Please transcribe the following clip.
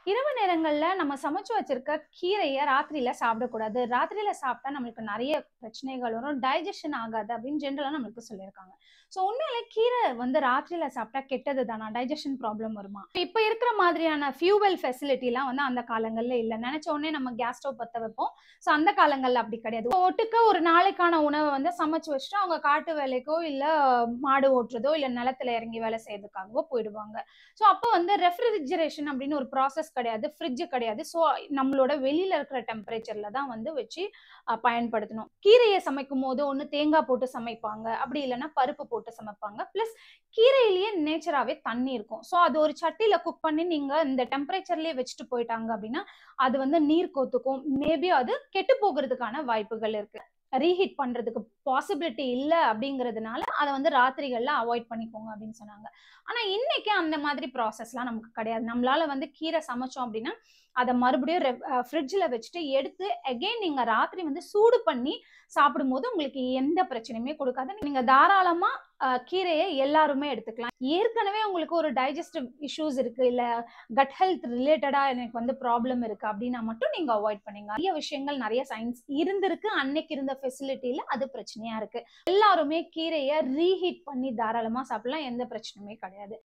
இரவு நேரங்கள்ல நம்ம சமைச்சு வச்சிருக்க கீரைய ராத்திரியில சாப்பிடக்கூடாது. ராத்திரியில சாப்பிட்டா நம்மளுக்கு நெறைய பிரச்சனைகள் வரும். டைஜெஷன் ஆகாது அப்படின்னு ஜெனரலா நம்மளுக்கு சொல்லியிருக்காங்க. ஸோ உண்மையிலே கீரை வந்து ராத்திரியில சாப்பிட்டா கெட்டது தானா? டைஜெஷன் ப்ராப்ளம் வருமா? இப்ப இருக்கிற மாதிரியான ஃபியூவல் ஃபெசிலிட்டிலாம் வந்து அந்த காலங்கள்ல இல்ல. நெனச்ச உடனே நம்ம கேஸ் ஸ்டவ் பத்த வைப்போம். ஸோ அந்த காலங்கள்ல அப்படி கிடையாது. ஒட்டுக்க ஒரு நாளைக்கான உணவ வந்து சமைச்சு வச்சுட்டு அவங்க காட்டு வேலைக்கோ, இல்ல மாடு ஓட்டுறதோ, இல்ல நிலத்துல இறங்கி வேலை செய்யறதுக்காகவோ போயிடுவாங்க. ஸோ அப்போ வந்து ரெஃப்ரிஜரேஷன் அப்படின்னு ஒரு ப்ராசஸ் கிடையாது. ஃப்ரிட்ஜ் கிடையாது. ஸோ நம்மளோட வெளியில இருக்கிற டெம்பரேச்சர்ல தான் வந்து வச்சு பயன்படுத்தணும். கீரைய சமைக்கும்போது ஒண்ணு தேங்காய் போட்டு சமைப்பாங்க. அப்படி இல்லன்னா பருப்பு போட்டு சமைப்பாங்க. பிளஸ் கீரையிலேயே நேச்சராவே தண்ணி இருக்கும். ஸோ அது ஒரு சட்டியில குக் பண்ணி நீங்க இந்த டெம்பரேச்சர்லயே வச்சுட்டு போயிட்டாங்க அப்படின்னா, அது வந்து நீர் கோத்துக்கும். மேபி அது கெட்டு போகுறதுக்கான வாய்ப்புகள் இருக்கு. ரீஹீட் பண்றதுக்கு பாசிபிலிட்டி இல்ல அப்படிங்கிறதுனால, அத வந்து ராத்திரிகள்ல அவாய்ட் பண்ணிக்கோங்க அப்படின்னு சொன்னாங்க. ஆனா இன்னைக்கு அந்த மாதிரி ப்ராசஸ்லாம் நமக்கு கிடையாது. நம்மளால வந்து கீரை சமைச்சோம் அப்படின்னா, அத மறுபடியும் ஃப்ரிட்ஜ்ல வச்சுட்டு எடுத்து அகைன் நீங்க ராத்திரி வந்து சூடு பண்ணி சாப்பிடும்போது உங்களுக்கு எந்த பிரச்சனையுமே குடுக்காது. நீங்க தாராளமா கீரைய எல்லாருமே எடுத்துக்கலாம். ஏற்கனவே உங்களுக்கு ஒரு டைஜெஸ்டிவ் இஷ்யூஸ் இருக்கு, இல்ல கட் ஹெல்த் ரிலேட்டடா எனக்கு வந்து ப்ராப்ளம் இருக்கு அப்படின்னா மட்டும் நீங்க அவாய்ட் பண்ணுங்க. நெறைய விஷயங்கள், நெறைய சயின்ஸ் இருந்திருக்கு. அன்னைக்கு இருந்த ஃபெசிலிட்டில அது பிரச்சனையா இருக்கு. எல்லாருமே கீரைய ரீஹீட் பண்ணி தாராளமா சாப்பிடலாம். எந்த பிரச்சனையுமே கிடையாது.